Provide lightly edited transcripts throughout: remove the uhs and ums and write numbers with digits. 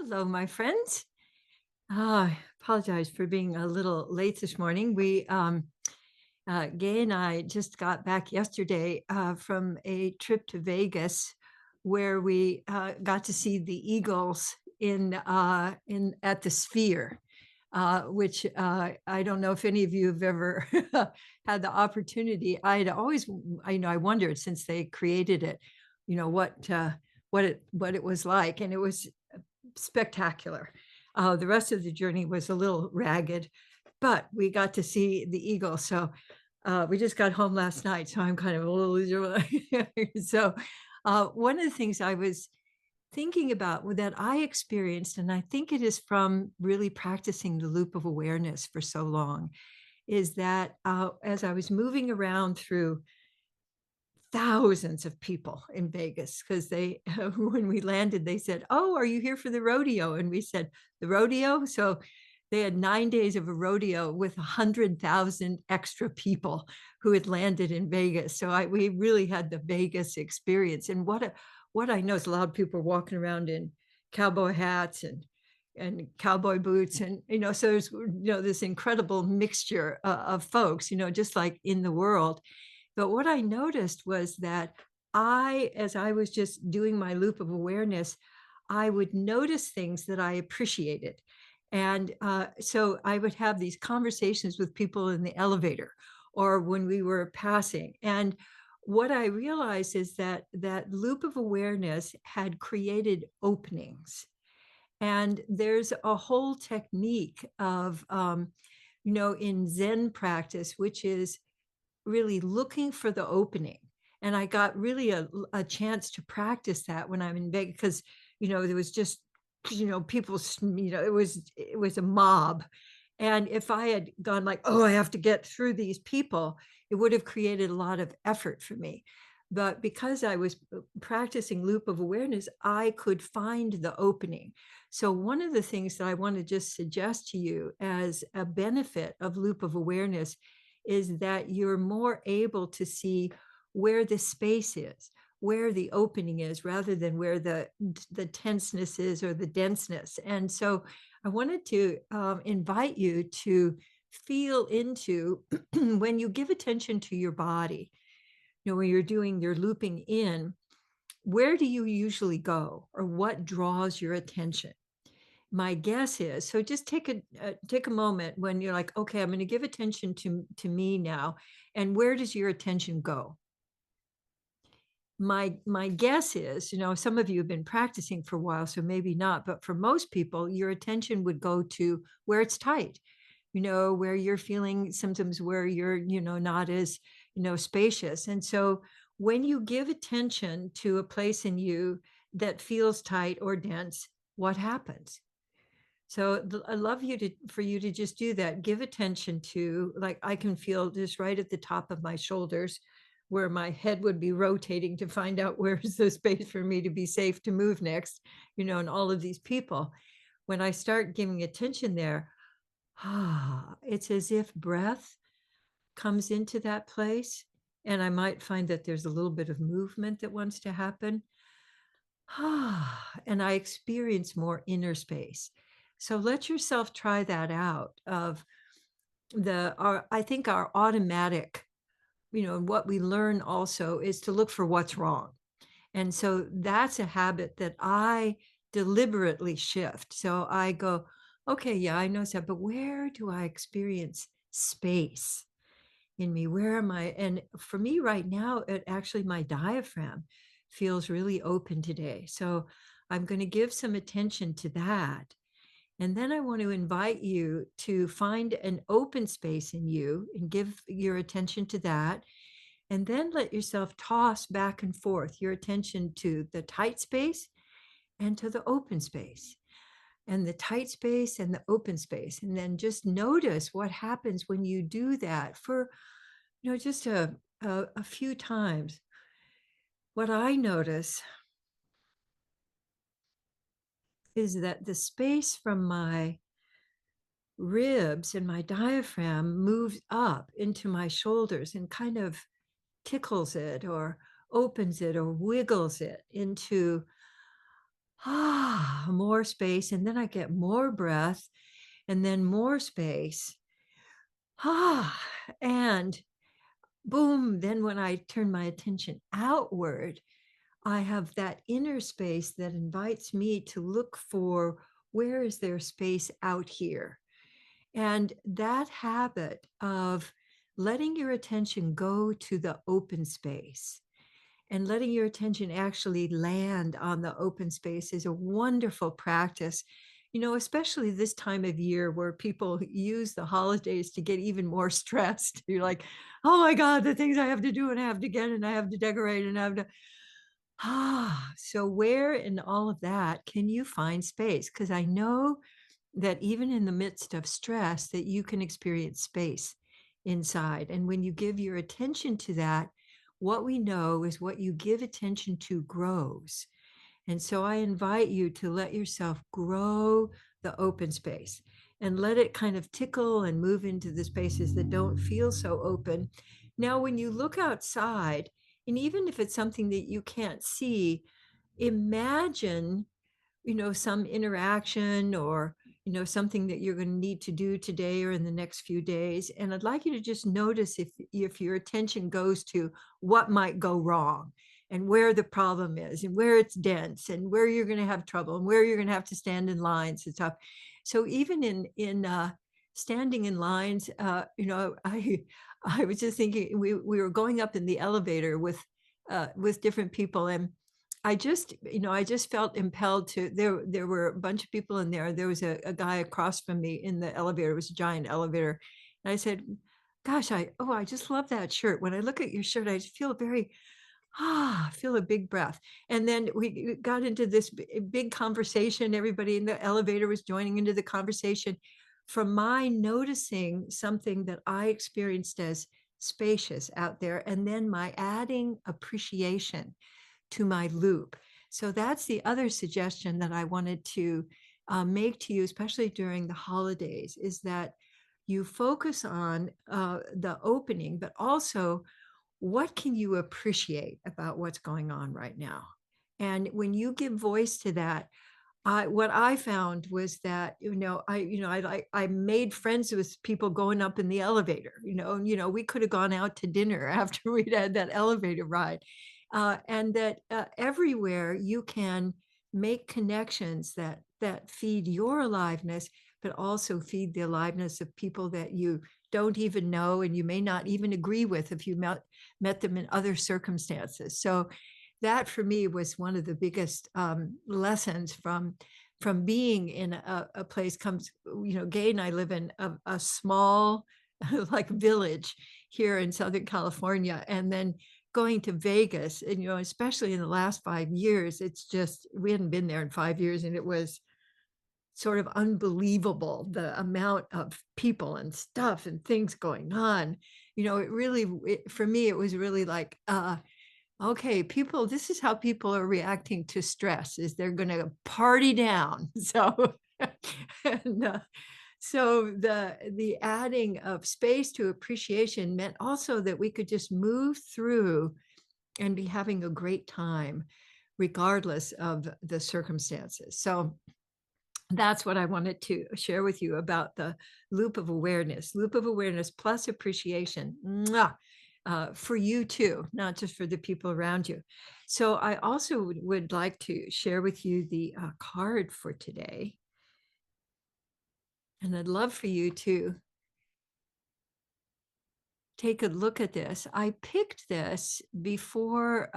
Hello, my friends. I apologize for being a little late this morning. Gay and I just got back yesterday from a trip to Vegas, where we got to see the Eagles in at the Sphere, which I don't know if any of you have ever had the opportunity. I'd always, I wondered since they created it, what it was like, and it was spectacular. The rest of the journey was a little ragged, but we got to see the eagle. So we just got home last night, so I'm kind of a little so. One of the things I was thinking about that I experienced, and I think it is from really practicing the loop of awareness for so long, is that as I was moving around through thousands of people in Vegas, because they when we landed, they said, "Oh, are you here for the rodeo?" And we said, "The rodeo?" So they had 9 days of a rodeo with 100,000 extra people who had landed in Vegas. So we really had the Vegas experience. And what I know is a lot of people are walking around in cowboy hats and cowboy boots, and so there's this incredible mixture of folks, just like in the world. But what I noticed was that as I was just doing my loop of awareness, I would notice things that I appreciated. And so I would have these conversations with people in the elevator or when we were passing. And what I realized is that that loop of awareness had created openings. And there's a whole technique of, in Zen practice, which is really looking for the opening. And I got really a chance to practice that when I'm in Vegas because, there was just, people, it was a mob. And if I had gone like, oh, I have to get through these people, it would have created a lot of effort for me. But because I was practicing loop of awareness, I could find the opening. So, one of the things that I want to just suggest to you as a benefit of loop of awareness is that you're more able to see where the space is, where the opening is, rather than where the tenseness is or the denseness. And so I wanted to invite you to feel into when you give attention to your body, when you're doing your looping in, where do you usually go or what draws your attention? My guess is, so just take a moment when you're like, okay, I'm going to give attention to me now, and where does your attention go? My guess is, some of you have been practicing for a while, so maybe not, but for most people, your attention would go to where it's tight, where you're feeling symptoms, where you're, not as, spacious. And so when you give attention to a place in you that feels tight or dense, what happens? So I love for you to just do that. Give attention to, like, I can feel just right at the top of my shoulders where my head would be rotating to find out where's the space for me to be safe to move next, and all of these people. When I start giving attention there, it's as if breath comes into that place. And I might find that there's a little bit of movement that wants to happen. And I experience more inner space. So let yourself try that out of I think our automatic, what we learn also is to look for what's wrong. And so that's a habit that I deliberately shift. So I go, okay, yeah, I know that, but where do I experience space in me? Where am I? And for me right now, my diaphragm feels really open today. So I'm going to give some attention to that. And then I want to invite you to find an open space in you and give your attention to that. And then let yourself toss back and forth your attention to the tight space and to the open space, and the tight space and the open space. And then just notice what happens when you do that for, just a few times. What I notice is that the space from my ribs and my diaphragm moves up into my shoulders and kind of tickles it or opens it or wiggles it into More space, and then I get more breath, and then more space. And boom, then when I turn my attention outward, I have that inner space that invites me to look for where is there space out here? And that habit of letting your attention go to the open space and letting your attention actually land on the open space is a wonderful practice. Especially this time of year where people use the holidays to get even more stressed. You're like, oh my God, the things I have to do and I have to get and I have to decorate and I have to. So where in all of that can you find space? Because I know that even in the midst of stress that you can experience space inside. And when you give your attention to that, what we know is what you give attention to grows. And so I invite you to let yourself grow the open space and let it kind of tickle and move into the spaces that don't feel so open. Now, when you look outside, and even if it's something that you can't see, imagine some interaction or, something that you're going to need to do today or in the next few days. And I'd like you to just notice if your attention goes to what might go wrong and where the problem is and where it's dense and where you're going to have trouble and where you're going to have to stand in lines and stuff. So even in standing in lines, I was just thinking we were going up in the elevator with different people, and I just felt impelled to there were a bunch of people in there. There was a guy across from me in the elevator. It was a giant elevator. And I said, gosh, I just love that shirt. When I look at your shirt, I just feel feel a big breath. And then we got into this big conversation. Everybody in the elevator was joining into the conversation from my noticing something that I experienced as spacious out there, and then my adding appreciation to my loop. So that's the other suggestion that I wanted to make to you, especially during the holidays, is that you focus on the opening, but also what can you appreciate about what's going on right now? And when you give voice to that, what I found was that, I made friends with people going up in the elevator, and, we could have gone out to dinner after we'd had that elevator ride. And that everywhere you can make connections that feed your aliveness, but also feed the aliveness of people that you don't even know and you may not even agree with if you met them in other circumstances. So that for me was one of the biggest lessons from being in a place comes, Gay and I live in a small like village here in Southern California, and then going to Vegas, and especially in the last 5 years, it's just we hadn't been there in 5 years, and it was sort of unbelievable the amount of people and stuff and things going on. For me, it was really like, okay, people, this is how people are reacting to stress, is they're going to party down. So, and, so the adding of space to appreciation meant also that we could just move through and be having a great time regardless of the circumstances. So that's what I wanted to share with you about the loop of awareness plus appreciation. Mwah! For you too, not just for the people around you. So I also would like to share with you the card for today. And I'd love for you to take a look at this. I picked this before,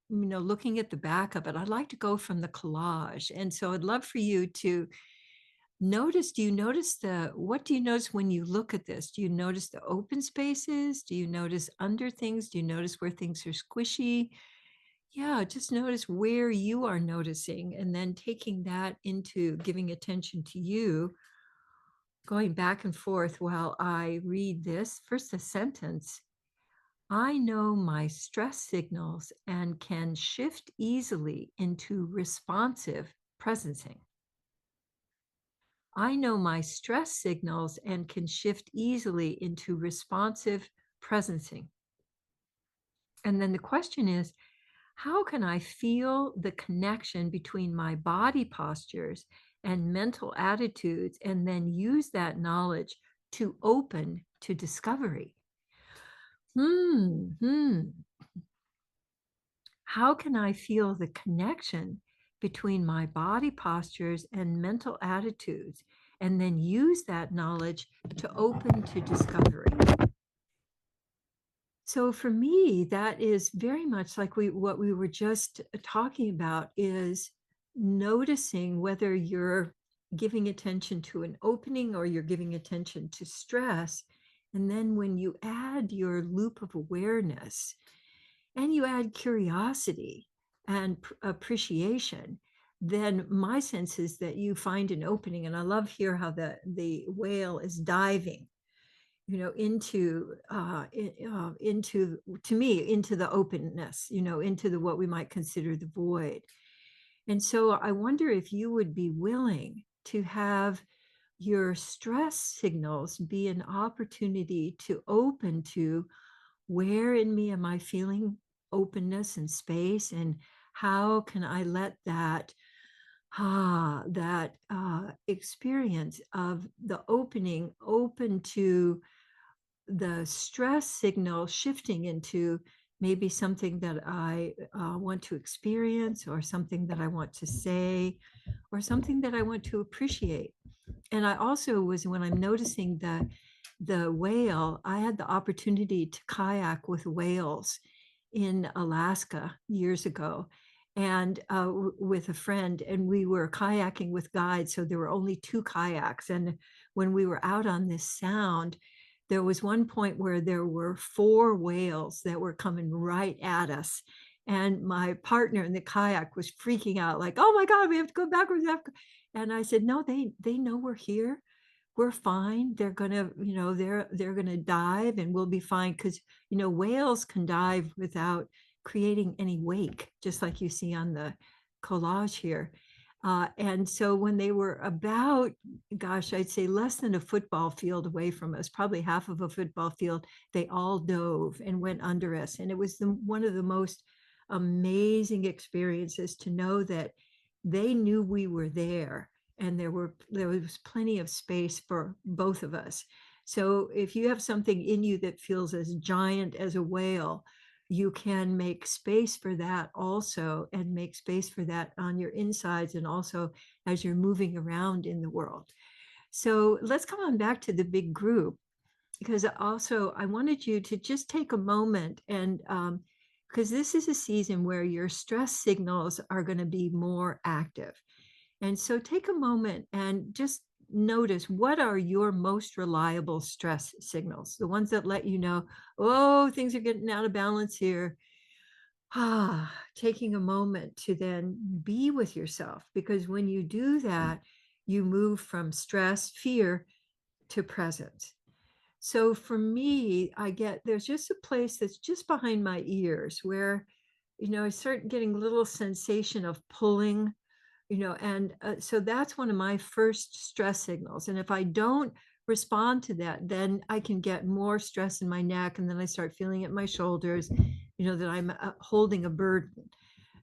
looking at the back of it. I'd like to go from the collage. And so I'd love for you to notice, what do you notice when you look at this? Do you notice the open spaces? Do you notice under things? Do you notice where things are squishy? Yeah, just notice where you are noticing, and then taking that into giving attention to you, going back and forth while I read this. First, a sentence. I know my stress signals and can shift easily into responsive presencing. I know my stress signals and can shift easily into responsive presencing. And then the question is, How can I feel the connection between my body postures and mental attitudes and then use that knowledge to open to discovery? Hmm. How can I feel the connection between my body postures and mental attitudes and then use that knowledge to open to discovery? So for me, that is very much like what we were just talking about is noticing whether you're giving attention to an opening or you're giving attention to stress. And then when you add your loop of awareness and you add curiosity and appreciation, then my sense is that you find an opening. And I love here how the whale is diving, into, to me, into the openness, into the what we might consider the void. And so I wonder if you would be willing to have your stress signals be an opportunity to open to where in me am I feeling openness and space, and how can I let that experience of the opening open to the stress signal shifting into maybe something that I want to experience, or something that I want to say, or something that I want to appreciate. And I also was, when I'm noticing the whale, I had the opportunity to kayak with whales in Alaska years ago, and with a friend, and we were kayaking with guides, so there were only two kayaks. And when we were out on this sound, there was one point where there were four whales that were coming right at us, and my partner in the kayak was freaking out like, oh my god, we have to go backwards, and I said, no, they know we're here, we're fine. They're gonna, they're gonna dive and we'll be fine, because whales can dive without creating any wake, just like you see on the collage here. And so when they were about, gosh, I'd say less than a football field away from us, probably half of a football field, they all dove and went under us. And it was one of the most amazing experiences to know that they knew we were there, and there was plenty of space for both of us. So if you have something in you that feels as giant as a whale, you can make space for that also, and make space for that on your insides and also as you're moving around in the world. So let's come on back to the big group, because also I wanted you to just take a moment, and because this is a season where your stress signals are going to be more active. And so take a moment and just notice, what are your most reliable stress signals, the ones that let you know, oh, things are getting out of balance here. Taking a moment to then be with yourself, because when you do that, you move from stress, fear, to presence. So for me, there's just a place that's just behind my ears where, I start getting a little sensation of pulling, and so that's one of my first stress signals. And if I don't respond to that, then I can get more stress in my neck, and then I start feeling it in my shoulders, that I'm holding a burden.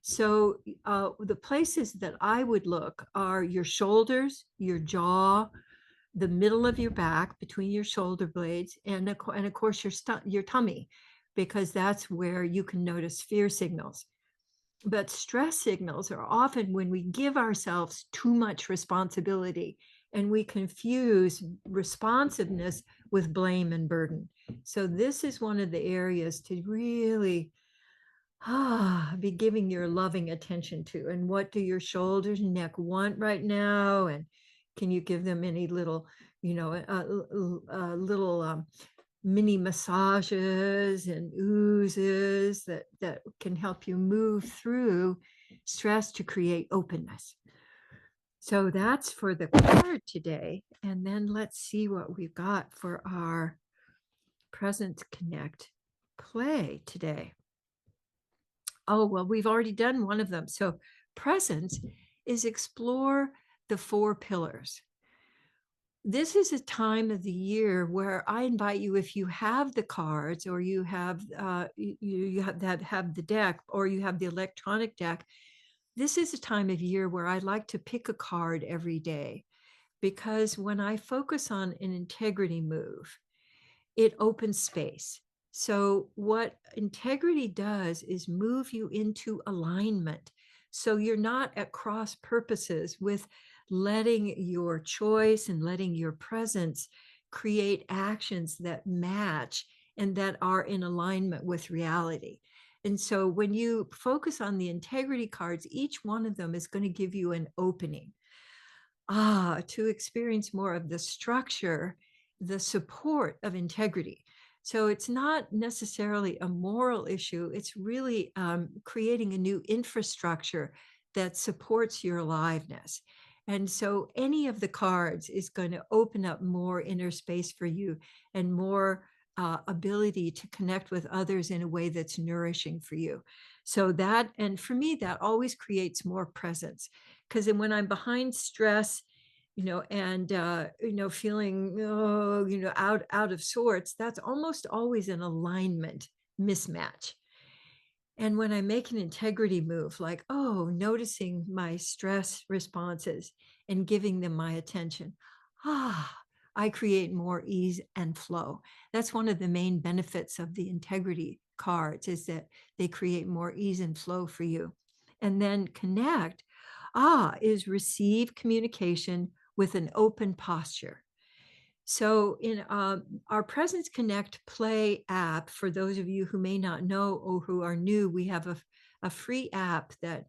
So the places that I would look are your shoulders, your jaw, the middle of your back between your shoulder blades, and of course your tummy, because that's where you can notice fear signals. But stress signals are often when we give ourselves too much responsibility, and we confuse responsiveness with blame and burden. So this is one of the areas to really be giving your loving attention to. And what do your shoulders and neck want right now? And can you give them any little, little mini massages and oozes that can help you move through stress to create openness? So that's for the card today. And then let's see what we've got for our Presence Connect play today. Oh, well, we've already done one of them. So presence is explore the four pillars. This is a time of the year where I invite you, if you have the cards or you have you have that have the deck or you have the electronic deck, this is a time of year where I like to pick a card every day, because when I focus on an integrity move, it opens space. So, what integrity does is move you into alignment. So, you're not at cross purposes with letting your choice and letting your presence create actions that match and that are in alignment with reality. And so, when you focus on the integrity cards, each one of them is going to give you an opening to experience more of the structure, the support of integrity. So it's not necessarily a moral issue. It's really creating a new infrastructure that supports your aliveness. And so any of the cards is going to open up more inner space for you and more ability to connect with others in a way that's nourishing for you. So that, and for me, that always creates more presence, because then when I'm behind stress, and feeling, out of sorts, that's almost always an alignment mismatch. And when I make an integrity move, like, noticing my stress responses and giving them my attention, ah, I create more ease and flow. That's one of the main benefits of the integrity cards, is that they create more ease and flow for you. And then connect, is receive communication with an open posture. So in our Presence Connect Play app, for those of you who may not know or who are new, we have a free app that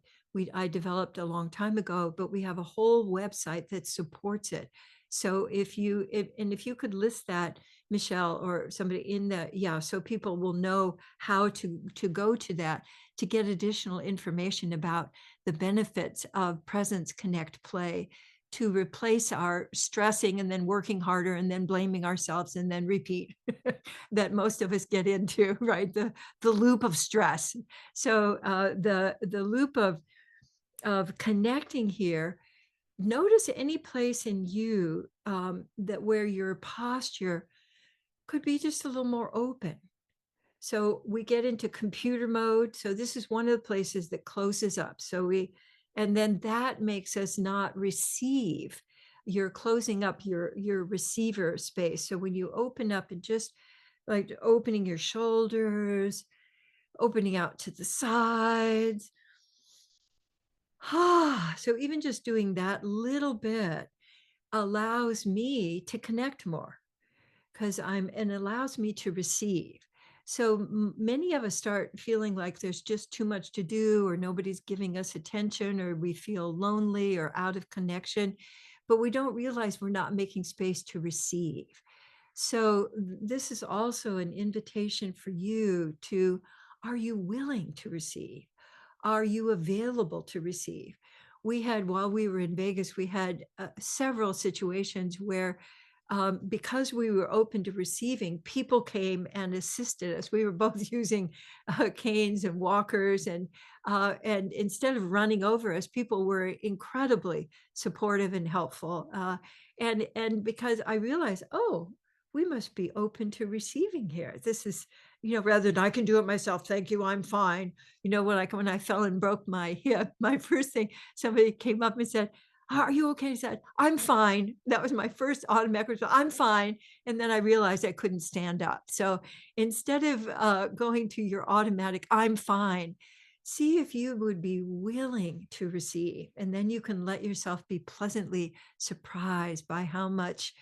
I developed a long time ago, but we have a whole website that supports it. So if you could list that, Michelle, or somebody in the, yeah, so people will know how to go to that to get additional information about the benefits of Presence Connect Play, to replace our stressing and then working harder and then blaming ourselves and then repeat that most of us get into, right? The loop of stress. So the loop of connecting here. Notice any place in you that where your posture could be just a little more open. So we get into computer mode. So this is one of the places that closes up. And then that makes us not receive. You're closing up your receiver space. So when you open up and just like opening your shoulders, opening out to the sides. So even just doing that little bit allows me to connect more, because and allows me to receive. So many of us start feeling like there's just too much to do, or nobody's giving us attention, or we feel lonely or out of connection, but we don't realize we're not making space to receive. So this is also an invitation for you to, are you willing to receive? Are you available to receive? We had, while we were in Vegas, we had several situations where, because we were open to receiving, people came and assisted us. We were both using canes and walkers, and instead of running over us, people were incredibly supportive and helpful. And because I realized, we must be open to receiving here. This is, rather than I can do it myself. Thank you, I'm fine. When I fell and broke my hip, my first thing, somebody came up and said, "Are you okay?" I said, "I'm fine." That was my first automatic response, "I'm fine." And then I realized I couldn't stand up. So instead of going to your automatic, "I'm fine," see if you would be willing to receive. And then you can let yourself be pleasantly surprised by how much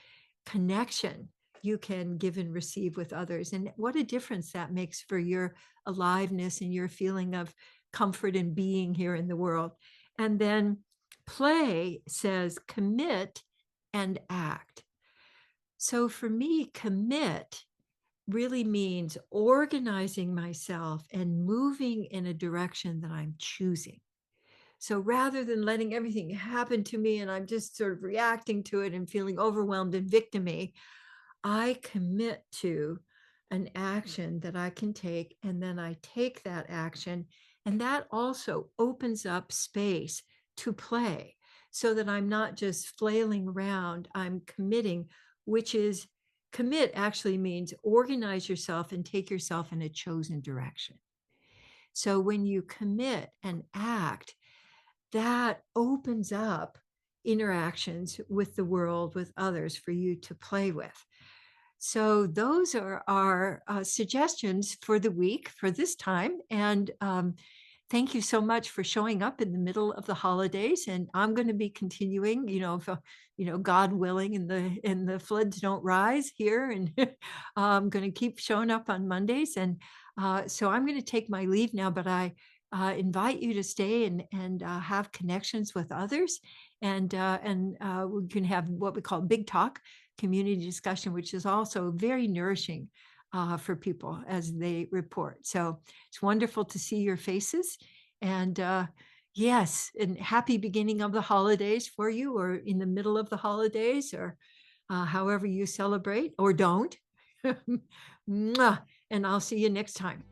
connection you can give and receive with others. And what a difference that makes for your aliveness and your feeling of comfort and being here in the world. And then play says commit and act. So for me, commit really means organizing myself and moving in a direction that I'm choosing. So rather than letting everything happen to me and I'm just sort of reacting to it and feeling overwhelmed and victimy, I commit to an action that I can take, and then I take that action, and that also opens up space to play. so that I'm not just flailing around, I'm committing, which is commit actually means organize yourself and take yourself in a chosen direction. So when you commit and act, that opens up interactions with the world, with others for you to play with. So those are our suggestions for the week for this time. And thank you so much for showing up in the middle of the holidays. And I'm going to be continuing, if, God willing, and the floods don't rise here, and I'm going to keep showing up on Mondays. And so I'm going to take my leave now, but I invite you to stay and have connections with others, and we can have what we call big talk community discussion, which is also very nourishing for people as they report. So it's wonderful to see your faces. And yes, and happy beginning of the holidays for you, or in the middle of the holidays, or however you celebrate or don't. Mwah. And I'll see you next time.